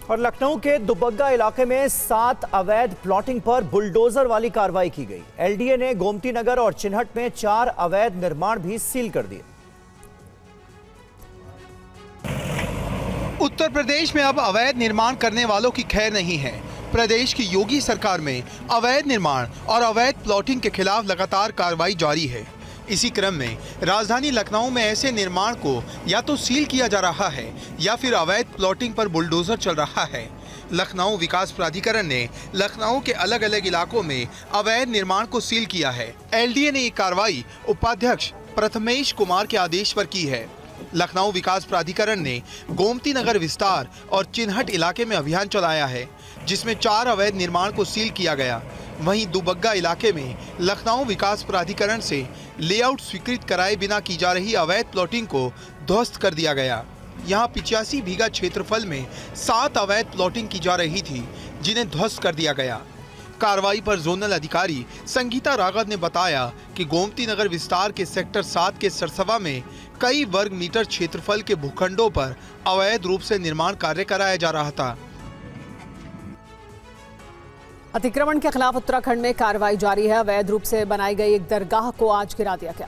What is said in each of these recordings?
और लखनऊ के दुबग्गा इलाके में 7 अवैध प्लॉटिंग पर बुलडोजर वाली कार्रवाई की गई। एलडीए ने गोमती नगर और चिन्हट में 4 अवैध निर्माण भी सील कर दिए। उत्तर प्रदेश में अब अवैध निर्माण करने वालों की खैर नहीं है। प्रदेश की योगी सरकार में अवैध निर्माण और अवैध प्लॉटिंग के खिलाफ लगातार कार्रवाई जारी है। इसी क्रम में राजधानी लखनऊ में ऐसे निर्माण को या तो सील किया जा रहा है या फिर अवैध प्लॉटिंग पर बुलडोजर चल रहा है। लखनऊ विकास प्राधिकरण ने लखनऊ के अलग अलग इलाकों में अवैध निर्माण को सील किया है। एलडीए ने ये कार्रवाई उपाध्यक्ष प्रथमेश कुमार के आदेश पर की है। लखनऊ विकास प्राधिकरण ने गोमती नगर विस्तार और चिन्हट इलाके में अभियान चलाया है, जिसमें 4 अवैध निर्माण को सील किया गया। वहीं दुबग्गा इलाके में लखनऊ विकास प्राधिकरण से लेआउट स्वीकृत कराए बिना की जा रही अवैध प्लॉटिंग को ध्वस्त कर दिया गया। यहां 85 बीघा क्षेत्रफल में 7 अवैध प्लॉटिंग की जा रही थी, जिन्हें ध्वस्त कर दिया गया। कार्रवाई पर जोनल अधिकारी संगीता राघव ने बताया कि गोमती नगर विस्तार के सेक्टर 7 के सरसवा में कई वर्ग मीटर क्षेत्रफल के भूखंडों पर अवैध रूप से निर्माण कार्य कराया जा रहा था। अतिक्रमण के खिलाफ उत्तराखंड में कार्रवाई जारी है। अवैध रूप से बनाई गई एक दरगाह को आज गिरा दिया गया।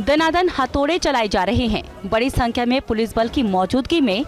दनादन हथौड़े चलाए जा रहे हैं। बड़ी संख्या में पुलिस बल की मौजूदगी में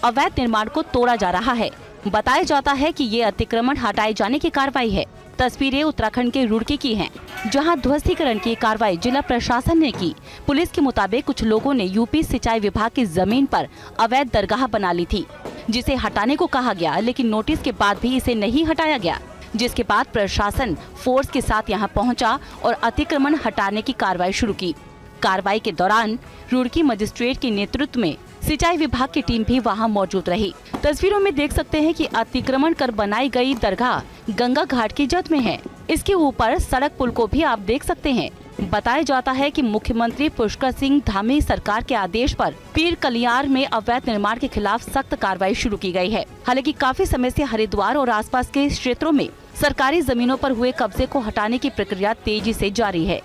अवैध निर्माण को तोड़ा जा रहा है। बताया जाता है कि ये अतिक्रमण हटाए जाने की कार्रवाई है। तस्वीरें उत्तराखंड के रुड़की की हैं, जहां ध्वस्तीकरण की कार्रवाई जिला प्रशासन ने की। पुलिस के मुताबिक कुछ लोगों ने यूपी सिंचाई विभाग की जमीन पर अवैध दरगाह बना ली थी, जिसे हटाने को कहा गया, लेकिन नोटिस के बाद भी इसे नहीं हटाया गया, जिसके बाद प्रशासन फोर्स के साथ यहां पहुंचा और अतिक्रमण हटाने की कार्रवाई शुरू की। कार्रवाई के दौरान रुड़की मजिस्ट्रेट के नेतृत्व में सिंचाई विभाग की टीम भी वहां मौजूद रही। तस्वीरों में देख सकते हैं कि अतिक्रमण कर बनाई गई दरगाह गंगा घाट की जद में है। इसके ऊपर सड़क पुल को भी आप देख सकते हैं। बताया जाता है कि मुख्यमंत्री पुष्कर सिंह धामी सरकार के आदेश पर पीर कलियार में अवैध निर्माण के खिलाफ सख्त कार्रवाई शुरू की गई है। हालांकि काफी समय से हरिद्वार और आसपास के क्षेत्रों में सरकारी जमीनों पर हुए कब्जे को हटाने की प्रक्रिया तेजी से जारी है।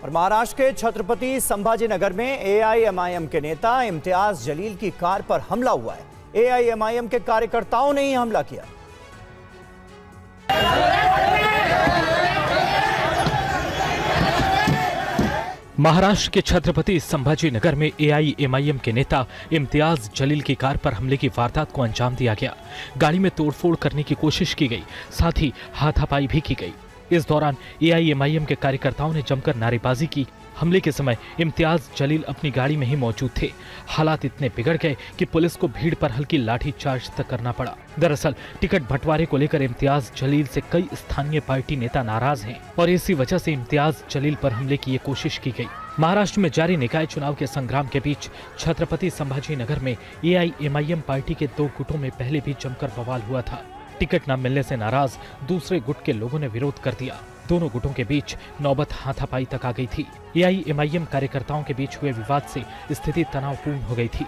और महाराष्ट्र के छत्रपति संभाजीनगर में एआईएमआईएम के नेता इम्तियाज जलील की कार पर हमला हुआ है। एआईएमआईएम के कार्यकर्ताओं ने ही हमला किया। महाराष्ट्र के छत्रपति संभाजीनगर में एआईएमआईएम के नेता इम्तियाज जलील की कार पर हमले की वारदात को अंजाम दिया गया। गाड़ी में तोड़फोड़ करने की कोशिश की गई, साथ ही हाथापाई भी की गई। इस दौरान एआईएमआईएम के कार्यकर्ताओं ने जमकर नारेबाजी की। हमले के समय इम्तियाज जलील अपनी गाड़ी में ही मौजूद थे। हालात इतने बिगड़ गए कि पुलिस को भीड़ पर हल्की लाठीचार्ज तक करना पड़ा। दरअसल टिकट बंटवारे को लेकर इम्तियाज जलील से कई स्थानीय पार्टी नेता नाराज हैं और इसी वजह से इम्तियाज जलील पर हमले की ये कोशिश की गई। महाराष्ट्र में जारी निकाय चुनाव के संग्राम के बीच छत्रपति संभाजीनगर में एआईएमआईएम पार्टी के 2 गुटों में पहले भी जमकर बवाल हुआ था। टिकट न मिलने से नाराज दूसरे गुट के लोगों ने विरोध कर दिया। दोनों गुटों के बीच नौबत हाथापाई तक आ गई थी। एआईएमआईएम कार्यकर्ताओं के बीच हुए विवाद से स्थिति तनावपूर्ण हो गई थी।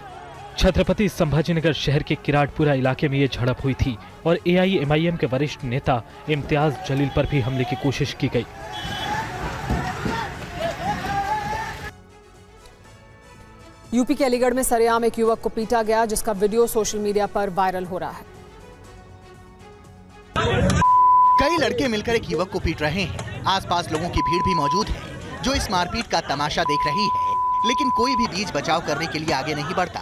छत्रपति संभाजीनगर शहर के किराटपुरा इलाके में ये झड़प हुई थी और एआईएमआईएम के वरिष्ठ नेता इम्तियाज जलील पर भी हमले की कोशिश की गई। यूपी के अलीगढ़ में सरेआम एक युवक को पीटा गया, जिसका वीडियो सोशल मीडिया पर वायरल हो रहा है। कई लड़के मिलकर एक युवक को पीट रहे हैं। आसपास लोगों की भीड़ भी मौजूद है, जो इस मारपीट का तमाशा देख रही है, लेकिन कोई भी बीच बचाव करने के लिए आगे नहीं बढ़ता।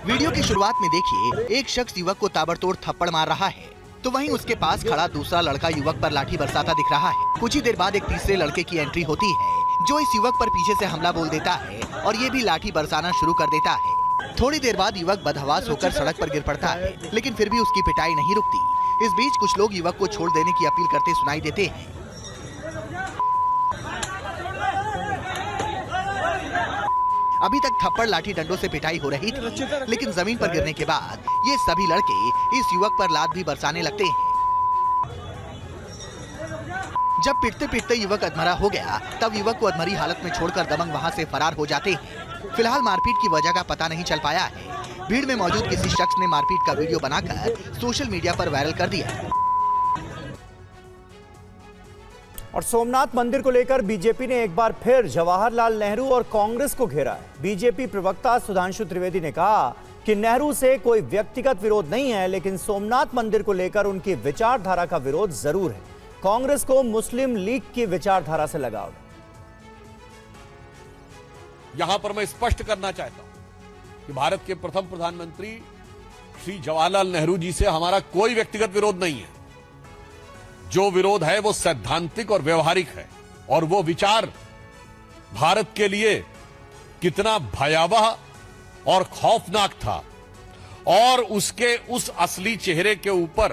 वीडियो की शुरुआत में देखिए, एक शख्स युवक को ताबड़तोड़ थप्पड़ मार रहा है, तो वहीं उसके पास खड़ा दूसरा लड़का युवक पर लाठी बरसाता दिख रहा है। कुछ ही देर बाद एक तीसरे लड़के की एंट्री होती है, जो इस युवक पर पीछे से हमला बोल देता है और ये भी लाठी बरसाना शुरू कर देता है। थोड़ी देर बाद युवक बदहवास होकर सड़क पर गिर पड़ता है, लेकिन फिर भी उसकी पिटाई नहीं रुकती। इस बीच कुछ लोग युवक को छोड़ देने की अपील करते सुनाई देते हैं। अभी तक थप्पड़ लाठी डंडों से पिटाई हो रही थी, लेकिन जमीन पर गिरने के बाद ये सभी लड़के इस युवक पर लात भी बरसाने लगते हैं। जब पिटते पिटते युवक अधमरा हो गया, तब युवक को अधमरी हालत में छोड़कर दबंग वहां से फरार हो जाते हैं। फिलहाल मारपीट की वजह का पता नहीं चल पाया है। भीड़ में मौजूद किसी शख्स ने मारपीट का वीडियो बनाकर सोशल मीडिया पर वायरल कर दिया। और सोमनाथ मंदिर को लेकर बीजेपी ने एक बार फिर जवाहरलाल नेहरू और कांग्रेस को घेरा है। बीजेपी प्रवक्ता सुधांशु त्रिवेदी ने कहा कि नेहरू से कोई व्यक्तिगत विरोध नहीं है, लेकिन सोमनाथ मंदिर को लेकर उनकी विचारधारा का विरोध जरूर है। कांग्रेस को मुस्लिम लीग की विचारधारा से लगाव है। यहां पर मैं स्पष्ट करना चाहता हूं कि भारत के प्रथम प्रधानमंत्री श्री जवाहरलाल नेहरू जी से हमारा कोई व्यक्तिगत विरोध नहीं है। जो विरोध है वो सैद्धांतिक और व्यवहारिक है, और वो विचार भारत के लिए कितना भयावह और खौफनाक था और उसके उस असली चेहरे के ऊपर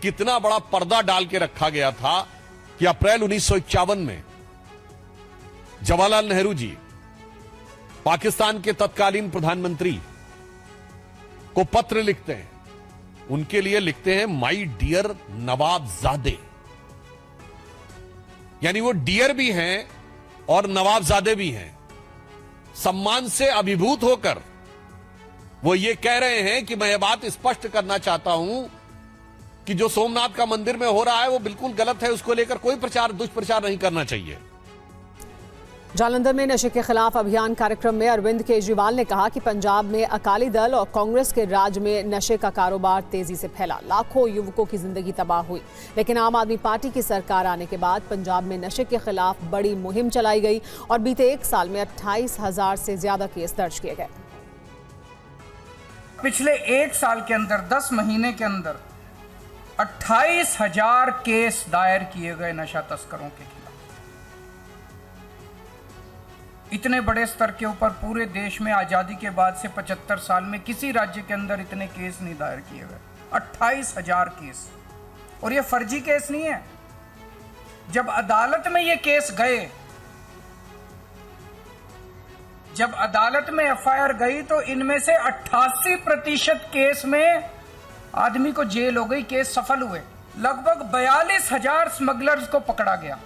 कितना बड़ा पर्दा डाल के रखा गया था कि अप्रैल 1951 में जवाहरलाल नेहरू जी पाकिस्तान के तत्कालीन प्रधानमंत्री को पत्र लिखते हैं। उनके लिए लिखते हैं माई डियर नवाबजादे, यानी वो डियर भी हैं और नवाबजादे भी हैं। सम्मान से अभिभूत होकर वो ये कह रहे हैं कि मैं ये बात स्पष्ट करना चाहता हूं कि जो सोमनाथ का मंदिर में हो रहा है वो बिल्कुल गलत है, उसको लेकर कोई दुष्प्रचार नहीं करना चाहिए। जालंधर में नशे के खिलाफ अभियान कार्यक्रम में अरविंद केजरीवाल ने कहा कि पंजाब में अकाली दल और कांग्रेस के राज में नशे का कारोबार तेजी से फैला, लाखों युवकों की जिंदगी तबाह हुई। लेकिन आम आदमी पार्टी की सरकार आने के बाद पंजाब में नशे के खिलाफ बड़ी मुहिम चलाई गई और बीते 1 साल में 28,000 से ज्यादा केस दर्ज किए गए। पिछले 1 साल के अंदर 10 महीने के अंदर 28,000 केस दायर किए गए नशा तस्करों के खिलाफ। इतने बड़े स्तर के ऊपर पूरे देश में आजादी के बाद से 75 साल में किसी राज्य के अंदर इतने केस नहीं दायर किए गए। 28,000 केस, और ये फर्जी केस नहीं है। जब अदालत में ये केस गए, जब अदालत में एफआईआर गई तो इनमें से 88% केस में आदमी को जेल हो गई, केस सफल हुए। लगभग 42,000 स्मगलर्स को पकड़ा गया।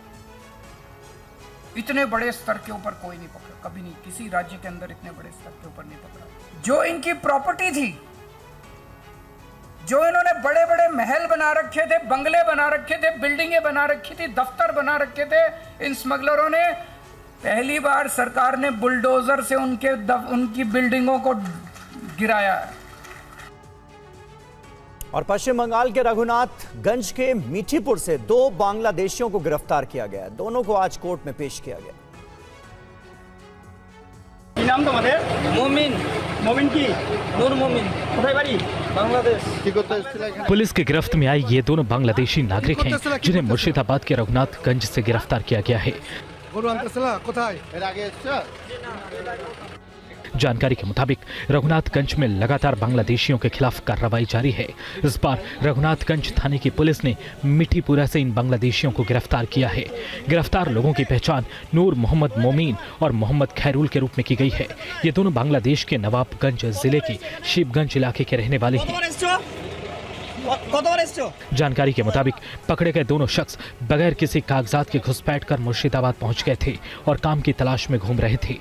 इतने बड़े स्तर के ऊपर कोई नहीं पकड़ा, कभी नहीं, किसी राज्य के अंदर इतने बड़े स्तर के ऊपर नहीं पकड़ा। जो इनकी प्रॉपर्टी थी, जो इन्होंने बड़े बड़े महल बना रखे थे, बंगले बना रखे थे, बिल्डिंगें बना रखी थी, दफ्तर बना रखे थे, इन स्मगलरों ने पहली बार सरकार ने बुलडोजर से उनकी बिल्डिंगों को गिराया है। और पश्चिम बंगाल के रघुनाथगंज के मीठीपुर से 2 बांग्लादेशियों को गिरफ्तार किया गया। दोनों को आज कोर्ट में पेश किया गया। नाम मोमिन की नूर मोमिन बांग्लादेश। पुलिस की गिरफ्त में आई ये दोनों बांग्लादेशी नागरिक हैं, जिन्हें मुर्शिदाबाद के रघुनाथगंज से गिरफ्तार किया गया है। जानकारी के मुताबिक रघुनाथगंज में लगातार बांग्लादेशियों के खिलाफ कार्रवाई जारी है। इस बार रघुनाथगंज थाने की पुलिस ने मिठीपुरा से इन बांग्लादेशियों को गिरफ्तार किया है। गिरफ्तार लोगों की पहचान नूर मोहम्मद मोमीन और मोहम्मद खैरुल के रूप में की गई है। ये दोनों बांग्लादेश के नवाबगंज जिले के शिवगंज इलाके के रहने वाले हैं। जानकारी के मुताबिक पकड़े गए दोनों शख्स बगैर किसी कागजात के घुसपैठ कर मुर्शिदाबाद पहुंच गए थे और काम की तलाश में घूम रहे थे।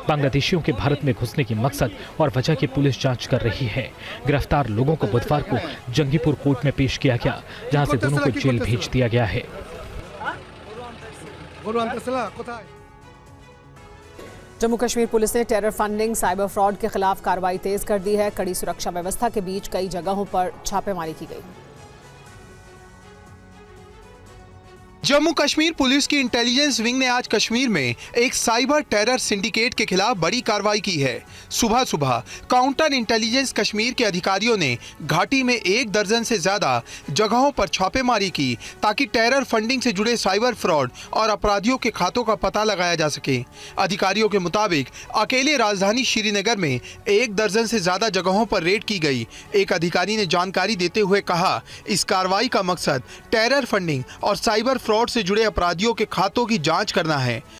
बांग्लादेशियों के भारत में घुसने की मकसद और वजह की पुलिस जांच कर रही है। गिरफ्तार लोगों को बुधवार को जंगीपुर कोर्ट में पेश किया गया, जहां से दोनों को जेल भेज दिया गया है। जम्मू कश्मीर पुलिस ने टेरर फंडिंग, साइबर फ्रॉड के खिलाफ कार्रवाई तेज कर दी है। कड़ी सुरक्षा व्यवस्था के बीच कई जगहों पर छापेमारी की गई। जम्मू कश्मीर पुलिस की इंटेलिजेंस विंग ने आज कश्मीर में एक साइबर टेरर सिंडिकेट के खिलाफ बड़ी कार्रवाई की है। सुबह सुबह काउंटर इंटेलिजेंस कश्मीर के अधिकारियों ने घाटी में 1 दर्जन से ज्यादा जगहों पर छापेमारी की, ताकि टेरर फंडिंग से जुड़े साइबर फ्रॉड और अपराधियों के खातों का पता लगाया जा सके। अधिकारियों के मुताबिक अकेले राजधानी श्रीनगर में 1 दर्जन से ज्यादा जगहों पर रेड की गई। एक अधिकारी ने जानकारी देते हुए कहा, इस कार्रवाई का मकसद टेरर फंडिंग और साइबर फ्रॉड से जुड़े अपराधियों के खातों की जांच करना है।